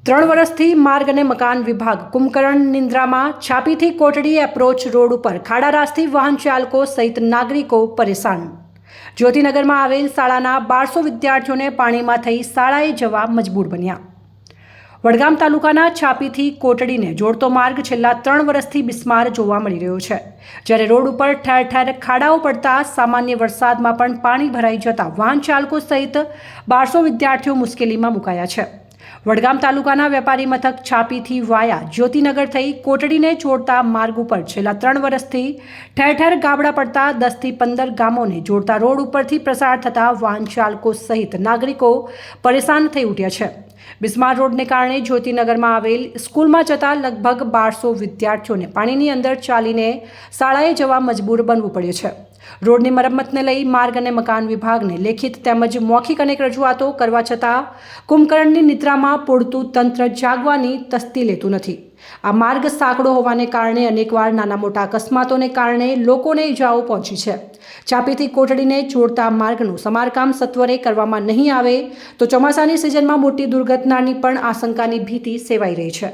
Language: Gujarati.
3 વર્ષથી માર્ગ અને મકાન વિભાગ કુંભકર્ણ નિંદ્રામાં છાપીથી કોટડી એપ્રોચ રોડ ઉપર ખાડા રાસ્તી વાહન ચાલકો સહિત નાગરિકો પરેશાન। જ્યોતિનગરમાં આવેલ શાળાના 1200 વિદ્યાર્થીઓને પાણીમાં થઈ શાળાએ જવા મજબૂર બન્યા। વડગામ તાલુકાના છાપીથી કોટડીને જોડતો માર્ગ છેલ્લા 3 વર્ષથી બિસ્માર જોવા મળી રહ્યો છે, જ્યારે રોડ ઉપર ઠેર ઠેર ખાડાઓ પડતા સામાન્ય વરસાદમાં પણ પાણી ભરાઈ જતા વાહન ચાલકો સહિત 1200 વિદ્યાર્થીઓ મુશ્કેલીમાં મુકાયા છે। વડગામ તાલુકાના વેપારી મથક છાપીથી વાયા જ્યોતિનગર થઈ કોટડીને જોડતા માર્ગ ઉપર છેલ્લા 3 વર્ષથી ઠેર ઠેર ગાબડા પડતા 10 થી 15 ગામોને જોડતા રોડ ઉપરથી પ્રસાર થતા વાહન ચાલકો સહિત નાગરિકો પરેશાન થઈ ઉઠ્યા છે। બિસ્માર રોડને કારણે જ્યોતિનગરમાં આવેલ સ્કૂલમાં જતા લગભગ 1200 વિદ્યાર્થીઓને પાણીની અંદર ચાલીને શાળાએ જવા મજબૂર બનવું પડ્યું છે। રોડની મરમ્મતને લઈ માર્ગ અને મકાન વિભાગને લેખિત તેમજ મૌખિક અનેક રજૂઆતો કરવા છતાં કુંભકર્ણની નિદ્રામાં પૂરતું તંત્ર જાગવાની તસ્દી લેતું નથી। આ માર્ગ સાંકડો હોવાને કારણે અનેકવાર નાના મોટા અકસ્માતોને કારણે લોકોને ઇજાઓ પહોંચી છે। છાપીથી કોટડીને જોડતા માર્ગનું સમારકામ સત્વરે કરવામાં નહીં આવે તો ચોમાસાની સિઝનમાં મોટી દુર્ઘટનાની પણ આશંકાની ભીતિ સેવાઈ રહી છે।